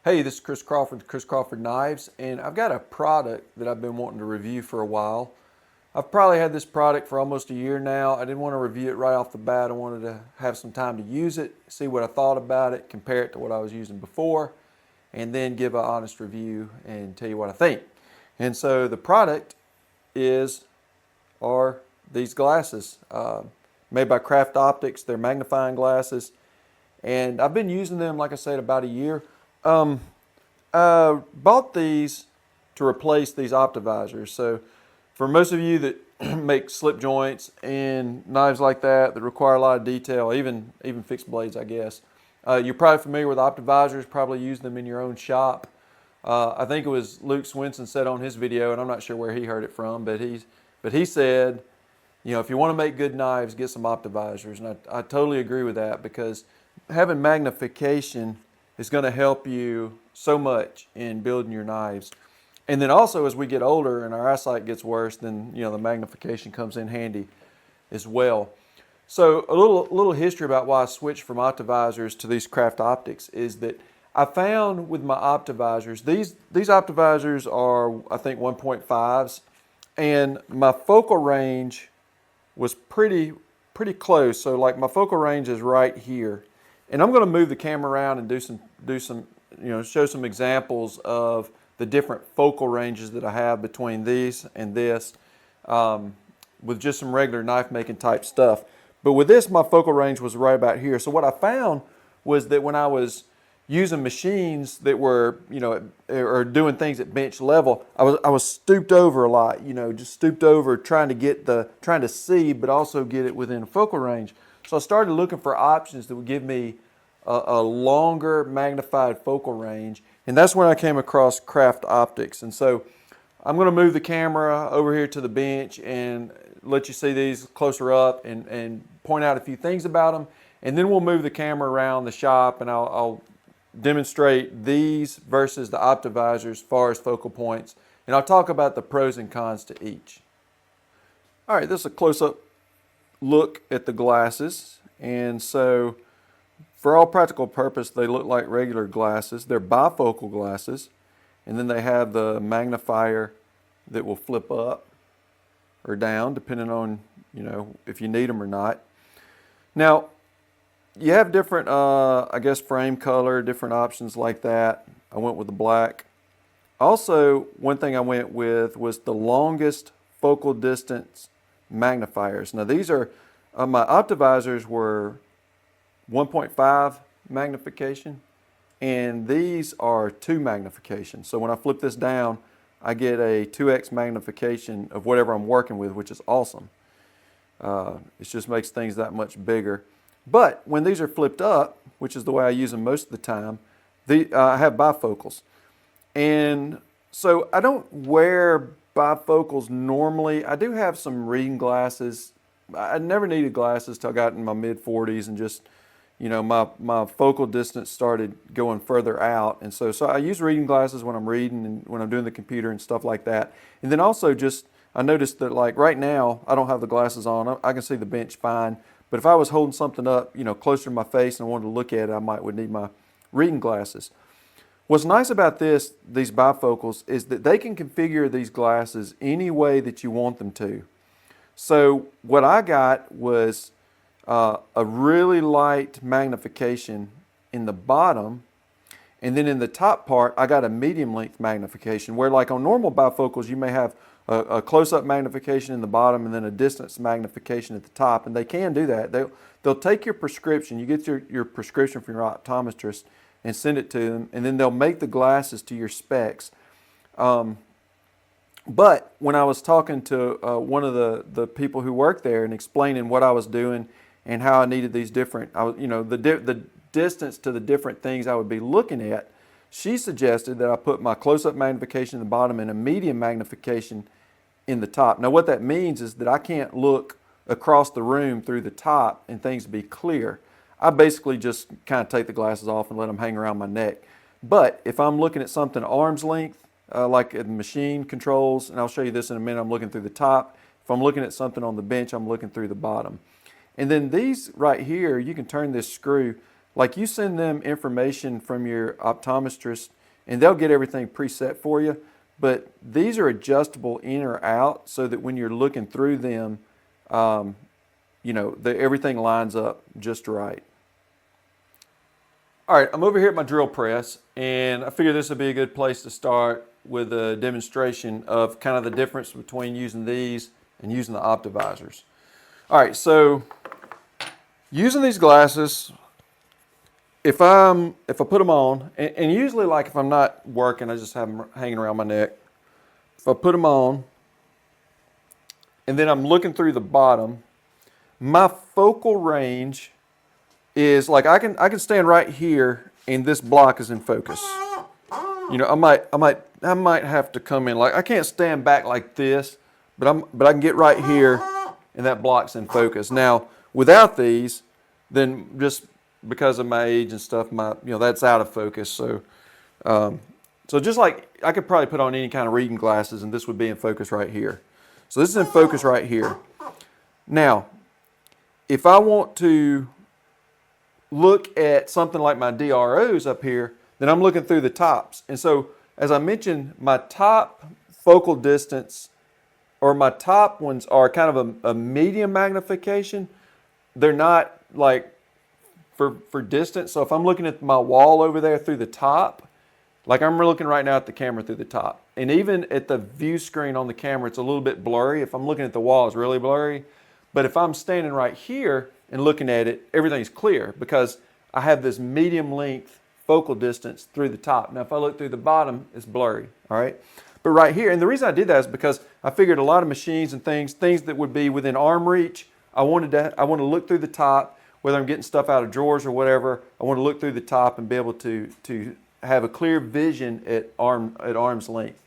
Hey, this is Chris Crawford, Chris Crawford Knives, and I've got a product that I've been wanting to review for a while. I've probably had this product for almost a year now. I didn't want to review it right off the bat. I wanted to have some time to use it, see what I thought about it, compare it to what I was using before, and then give an honest review and tell you what I think. And so the product are these glasses made by CraftOptics. They're magnifying glasses, and I've been using them, like I said, about a year. I bought these to replace these Optivisors. So for most of you that make slip joints and knives like that require a lot of detail, even fixed blades, I guess, you're probably familiar with Optivisors, probably use them in your own shop. I think it was Luke Swinson said on his video, and I'm not sure where he heard it from, but he said, you know, if you want to make good knives, get some Optivisors. And I totally agree with that, because having magnification is going to help you so much in building your knives. And then also, as we get older and our eyesight gets worse, then the magnification comes in handy as well. So a little history about why I switched from Optivisors to these CraftOptics is that I found with my Optivisors, these Optivisors are, I think, 1.5s, and my focal range was pretty close. So like my focal range is right here. And I'm going to move the camera around and show some examples of the different focal ranges that I have between these and this, with just some regular knife making type stuff. But with this, my focal range was right about here. So what I found was that when I was using machines that were, or doing things at bench level, I was stooped over a lot, just stooped over trying to see, but also get it within focal range. So I started looking for options that would give me a longer magnified focal range, and that's when I came across CraftOptics. And so I'm going to move the camera over here to the bench and let you see these closer up and point out a few things about them, and then we'll move the camera around the shop and I'll demonstrate these versus the Optivisors as far as focal points, and I'll talk about the pros and cons to each. All right, this is a close-up look at the glasses, and so for all practical purpose, they look like regular glasses. They're bifocal glasses, and then they have the magnifier that will flip up or down depending on if you need them or not. Now, you have different, I guess, frame color, different options like that. I went with the black. Also, one thing I went with was the longest focal distance magnifiers. Now, these are, my Optivisors were 1.5 magnification, and these are 2 magnification. So when I flip this down, I get a 2x magnification of whatever I'm working with, which is awesome. It just makes things that much bigger. But when these are flipped up, which is the way I use them most of the time, I have bifocals. And so I don't wear bifocals normally. I do have some reading glasses. I never needed glasses till I got in my mid-40s and just, my focal distance started going further out. And so I use reading glasses when I'm reading and when I'm doing the computer and stuff like that. And then also I noticed that, like right now, I don't have the glasses on. I can see the bench fine. But if I was holding something up, closer to my face and I wanted to look at it, I would need my reading glasses. What's nice about these bifocals is that they can configure these glasses any way that you want them to. So what I got was a really light magnification in the bottom, and then in the top part I got a medium length magnification, where like on normal bifocals you may have a close-up magnification in the bottom and then a distance magnification at the top, and they can do that. They'll take your prescription, you get your prescription from your optometrist and send it to them, and then they'll make the glasses to your specs. But when I was talking to one of the people who worked there and explaining what I was doing and how I needed these different, the distance to the different things I would be looking at, she suggested that I put my close-up magnification in the bottom and a medium magnification in the top. Now what that means is that I can't look across the room through the top and things be clear. I basically just kind of take the glasses off and let them hang around my neck. But if I'm looking at something arm's length, like the machine controls, and I'll show you this in a minute, I'm looking through the top. If I'm looking at something on the bench, I'm looking through the bottom. And then these right here, you can turn this screw, like you send them information from your optometrist and they'll get everything preset for you. But these are adjustable in or out so that when you're looking through them, you know, everything lines up just right. All right, I'm over here at my drill press, and I figure this would be a good place to start with a demonstration of kind of the difference between using these and using the Optivisors. All right, so using these glasses, if I put them on, and usually like if I'm not working, I just have them hanging around my neck. If I put them on, and then I'm looking through the bottom, my focal range is like I can stand right here and this block is in focus. You know, I might have to come in, like I can't stand back like this, but I can get right here and that block's in focus. Now, without these, then just because of my age and stuff, that's out of focus. So so just like I could probably put on any kind of reading glasses and this would be in focus right here. So this is in focus right here. Now, if I want to look at something like my DROs up here, then I'm looking through the tops. And so, as I mentioned, my top focal distance, or my top ones are kind of a medium magnification. They're not like for distance. So if I'm looking at my wall over there through the top, like I'm looking right now at the camera through the top. And even at the view screen on the camera, it's a little bit blurry. If I'm looking at the wall, it's really blurry. But if I'm standing right here and looking at it, everything's clear because I have this medium length focal distance through the top. Now, if I look through the bottom, it's blurry, all right? But right here, and the reason I did that is because I figured a lot of machines and things that would be within arm reach, I want to look through the top, whether I'm getting stuff out of drawers or whatever, I want to look through the top and be able to have a clear vision at arm's length.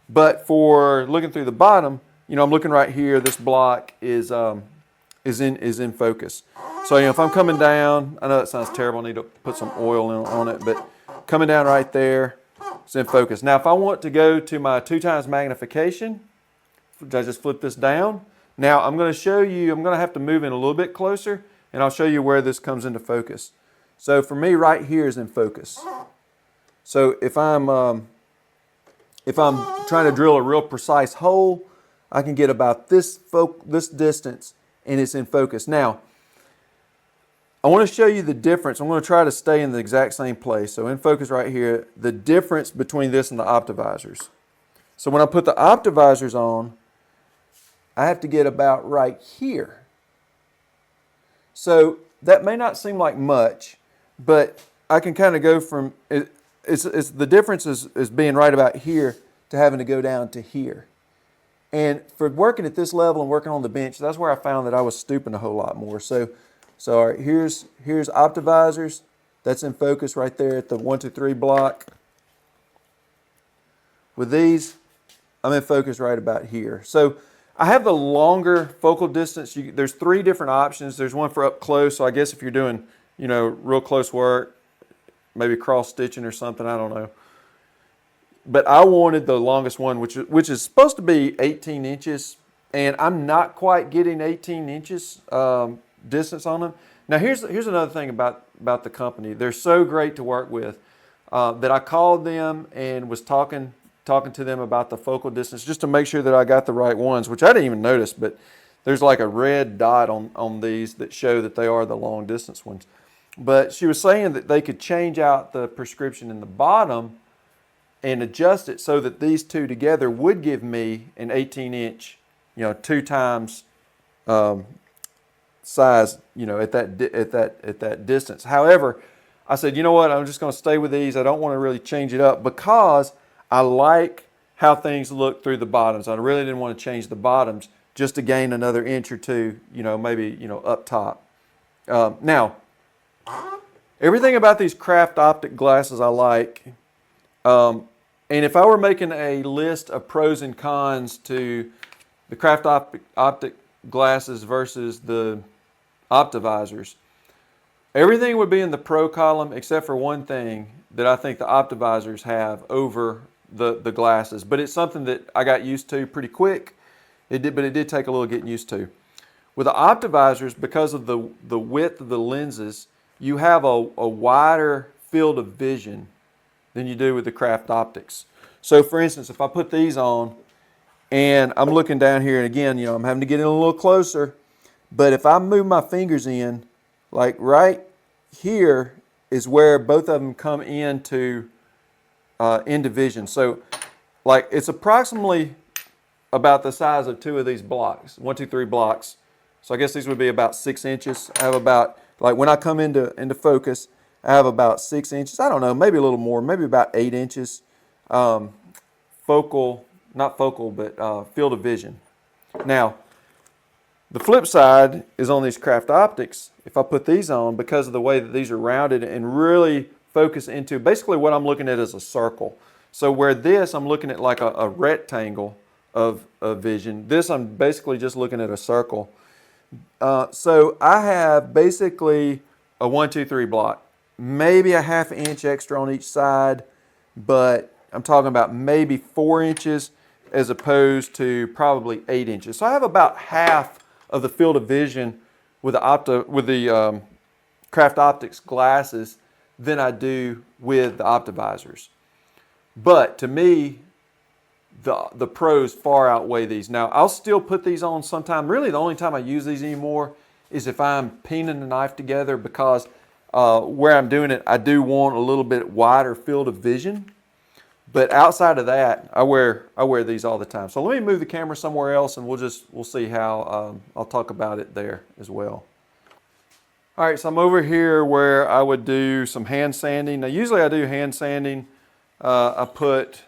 But for looking through the bottom, you know, I'm looking right here, this block is in focus. So, you know, if I'm coming down, I know that sounds terrible, I need to put some oil on it, but coming down right there, it's in focus. Now, if I want to go to my 2x magnification, I just flip this down. Now, I'm going to show you, I'm going to have to move in a little bit closer, and I'll show you where this comes into focus. So for me, right here is in focus. So if I'm trying to drill a real precise hole, I can get about this distance, and it's in focus. Now, I want to show you the difference. I'm going to try to stay in the exact same place. So in focus right here, the difference between this and the Optivisors. So when I put the Optivisors on, I have to get about right here. So that may not seem like much, but I can kind of go from, the difference is being right about here to having to go down to here. And for working at this level and working on the bench, that's where I found that I was stooping a whole lot more. So all right, here's Optivisors. That's in focus right there at the 1, 2, 3 block. With these, I'm in focus right about here. So I have the longer focal distance. There's 3 different options. There's one for up close. So I guess if you're doing, you know, real close work, maybe cross stitching or something, I don't know. But I wanted the longest one, which is supposed to be 18 inches, and I'm not quite getting 18 inches distance on them. Now here's another thing about the company. They're so great to work with that I called them and was talking to them about the focal distance just to make sure that I got the right ones, which I didn't even notice, but there's like a red dot on these that show that they are the long distance ones. But she was saying that they could change out the prescription in the bottom and adjust it so that these two together would give me an 18-inch, you know, 2 times size, you know, at that distance. However, I said, you know what, I'm just going to stay with these. I don't want to really change it up because I like how things look through the bottoms. I really didn't want to change the bottoms just to gain another inch or 2, you know, maybe, you know, up top. Now, everything about these CraftOptics glasses I like. And if I were making a list of pros and cons to the CraftOptics glasses versus the Optivisors, everything would be in the pro column except for one thing that I think the Optivisors have over the glasses. But it's something that I got used to pretty quick. But it did take a little getting used to. With the Optivisors, because of the width of the lenses, you have a wider field of vision than you do with the CraftOptics. So for instance, if I put these on and I'm looking down here, and again, I'm having to get in a little closer, but if I move my fingers in, like right here is where both of them come into vision. So like it's approximately about the size of 2 of these blocks, 1, 2, 3 blocks. So I guess these would be about 6 inches. I have about, like when I come into focus, I have about 6 inches. I don't know, maybe a little more, maybe about 8 inches focal, not focal, but field of vision. Now, the flip side is on these CraftOptics. If I put these on, because of the way that these are rounded and really focus into, basically what I'm looking at is a circle. So where this, I'm looking at like a rectangle of vision. This, I'm basically just looking at a circle. So I have basically a 1, 2, 3 block. Maybe a ½ inch extra on each side, but I'm talking about maybe 4 inches as opposed to probably 8 inches. So I have about half of the field of vision with the CraftOptics glasses than I do with the Optivisors. But to me, the pros far outweigh these. Now, I'll still put these on sometime. Really, the only time I use these anymore is if I'm peening the knife together, because where I'm doing it, I do want a little bit wider field of vision. But outside of that, I wear these all the time. So let me move the camera somewhere else, and we'll see how I'll talk about it there as well. All right, so I'm over here where I would do some hand sanding. Now, usually I do hand sanding. I put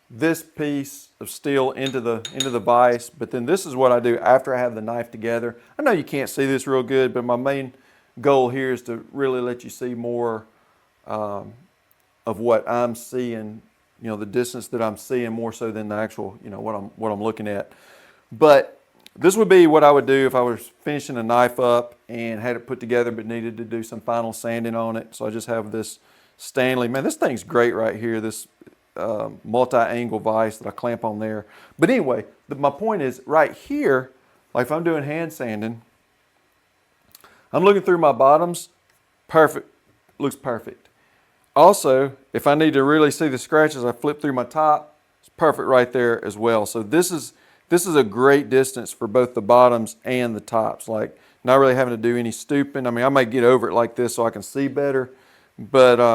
this piece of steel into the vise, but then this is what I do after I have the knife together. I know you can't see this real good, but my main goal here is to really let you see more of what I'm seeing, the distance that I'm seeing more so than the actual, what I'm looking at. But this would be what I would do if I was finishing a knife up and had it put together but needed to do some final sanding on it. So I just have this Stanley. Man, this thing's great right here, this multi-angle vise that I clamp on there. But anyway, my point is right here, like if I'm doing hand sanding, I'm looking through my bottoms, perfect, looks perfect. Also, if I need to really see the scratches, I flip through my top, it's perfect right there as well. So this is a great distance for both the bottoms and the tops, like not really having to do any stooping. I mean, I might get over it like this so I can see better, but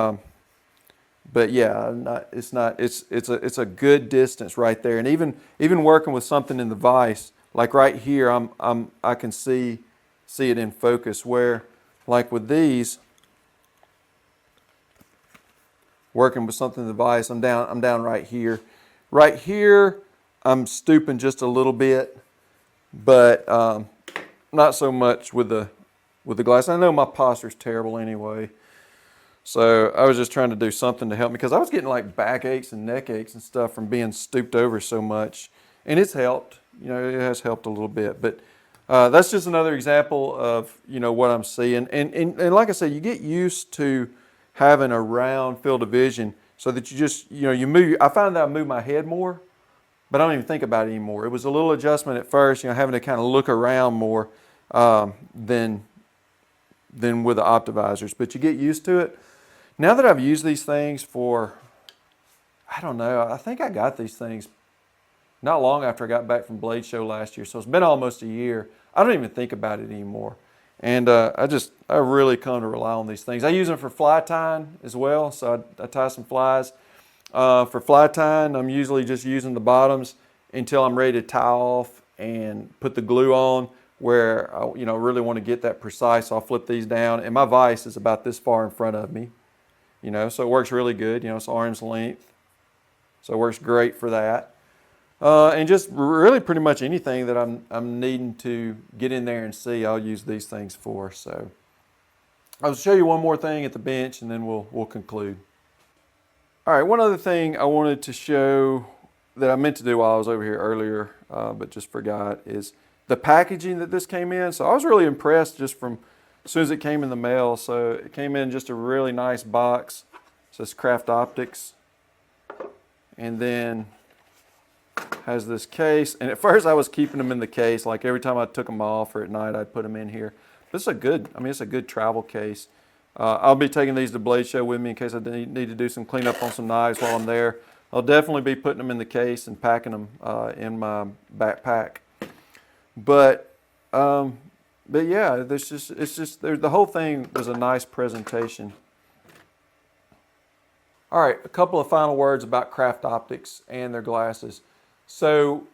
yeah, it's a good distance right there. And even working with something in the vise, like right here, I can see it in focus, where like with these, working with something in the vise, I'm down right here. Right here, I'm stooping just a little bit, but not so much with the glass. I know my posture's terrible anyway, so I was just trying to do something to help me, because I was getting like back aches and neck aches and stuff from being stooped over so much, and it's helped. It has helped a little bit, but that's just another example of what I'm seeing. And like I said, you get used to having a round field of vision, so that you just you move. I find that I move my head more, but I don't even think about it anymore. It was a little adjustment at first, having to kind of look around more than with the Optivisors, but you get used to it. Now that I've used these things for, I don't know, I think I got these things not long after I got back from Blade Show last year, so it's been almost a year. I don't even think about it anymore. And I really come to rely on these things. I use them for fly tying as well, so I tie some flies. For fly tying, I'm usually just using the bottoms until I'm ready to tie off and put the glue on, where I really want to get that precise. So I'll flip these down, and my vise is about this far in front of me, so it works really good. It's arm's length, so it works great for that. And just really pretty much anything that I'm needing to get in there and see, I'll use these things for. So I'll show you one more thing at the bench, and then we'll conclude. All right, one other thing I wanted to show that I meant to do while I was over here earlier, but just forgot, is the packaging that this came in. So I was really impressed just from as soon as it came in the mail. So it came in just a really nice box. It says CraftOptics, and then has this case. And at first I was keeping them in the case, like every time I took them off or at night I'd put them in here. But it's a good travel case. I'll be taking these to Blade Show with me in case I need to do some cleanup on some knives while I'm there. I'll definitely be putting them in the case and packing them in my backpack. But yeah, the whole thing was a nice presentation. All right, a couple of final words about CraftOptics and their glasses. So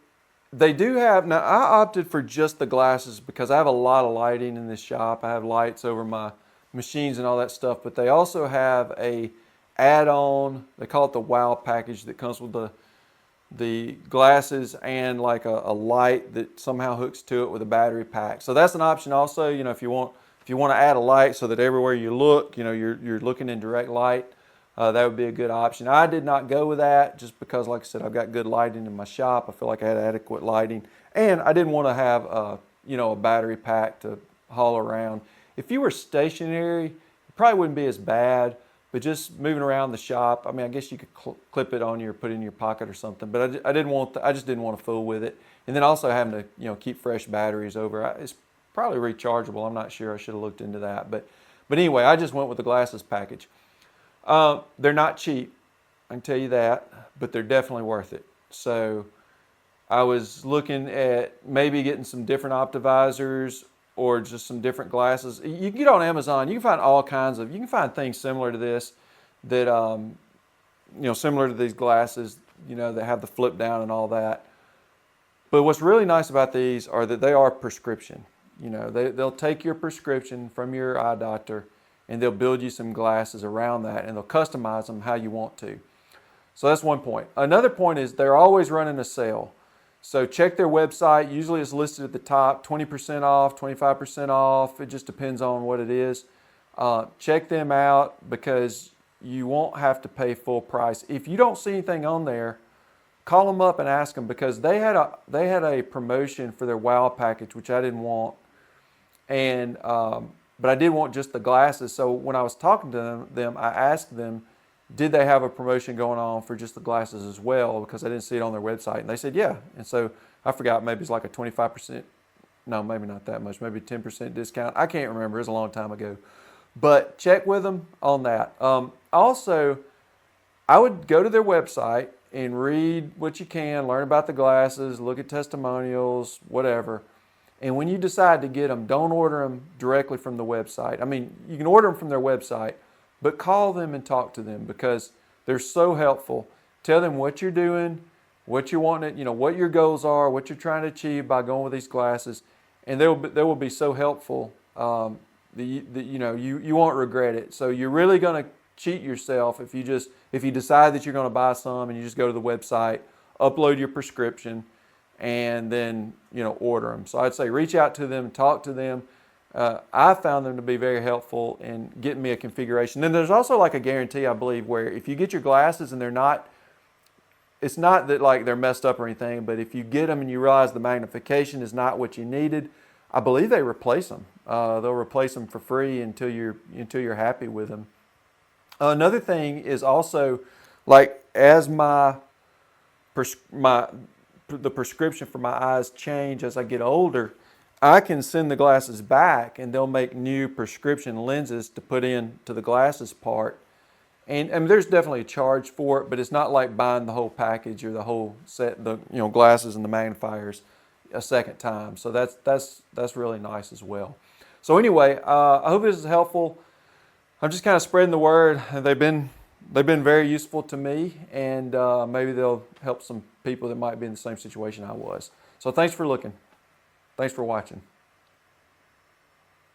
they do have, now I opted for just the glasses because I have a lot of lighting in this shop. I have lights over my machines and all that stuff, but they also have a add-on, they call it the WOW package, that comes with the glasses and like a light that somehow hooks to it with a battery pack. So that's an option also, you know, if you want to add a light so that everywhere you look, you know, you're looking in direct light, that would be a good option. I did not go with that just because, like I said, I've got good lighting in my shop. I feel like I had adequate lighting, and I didn't want to have you know, a battery pack to haul around. If you were stationary, it probably wouldn't be as bad, but just moving around the shop, I mean, I guess you could clip it on you or put it in your pocket or something, but I just didn't want to fool with it. And then also having to, you know, keep fresh batteries over. It's probably rechargeable. I'm not sure. I should have looked into that. But anyway, I just went with the glasses package. They're not cheap, I can tell you that, but they're definitely worth it. So I was looking at maybe getting some different optivisors or just some different glasses. You can get on Amazon, you can find all kinds of, you can find things similar to this that, you know, similar to these glasses, you know, that have the flip down and all that. But what's really nice about these are that they are prescription. You know, they'll take your prescription from your eye doctor and they'll build you some glasses around that and they'll customize them how you want to. So that's one point. Another point is they're always running a sale. So check their website. Usually it's listed at the top, 20% off, 25% off. It just depends on what it is. Check them out because you won't have to pay full price. If you don't see anything on there, call them up and ask them, because they had a promotion for their WOW package, which I didn't want. And but I did want just the glasses. So when I was talking to them, I asked them, did they have a promotion going on for just the glasses as well? Because I didn't see it on their website. And they said, yeah. And so I forgot, maybe it's like a 25%, no, maybe not that much, maybe 10% discount. I can't remember, it was a long time ago. But check with them on that. Also, I would go to their website and read what you can, learn about the glasses, look at testimonials, whatever. And when you decide to get them, don't order them directly from the website. I mean, you can order them from their website, but call them and talk to them because they're so helpful. Tell them what you're doing, what you want, you know, what your goals are, what you're trying to achieve by going with these glasses, and they will be so helpful. You know, you won't regret it. So you're really going to cheat yourself if you decide that you're going to buy some and you just go to the website, upload your prescription, and then, you know, order them. So I'd say reach out to them, talk to them. I found them to be very helpful in getting me a configuration. Then there's also like a guarantee, I believe, where if you get your glasses and it's not that like they're messed up or anything, but if you get them and you realize the magnification is not what you needed, I believe they replace them. They'll replace them for free until you're happy with them. Another thing is also, like, as the prescription for my eyes change as I get older, I can send the glasses back and they'll make new prescription lenses to put in to the glasses part. And I mean, there's definitely a charge for it, but it's not like buying the whole package or the whole set, the, you know, glasses and the magnifiers a second time. So that's really nice as well. So anyway, I hope this is helpful. I'm just kind of spreading the word. They've been very useful to me, and maybe they'll help some people that might be in the same situation I was. So thanks for looking. Thanks for watching.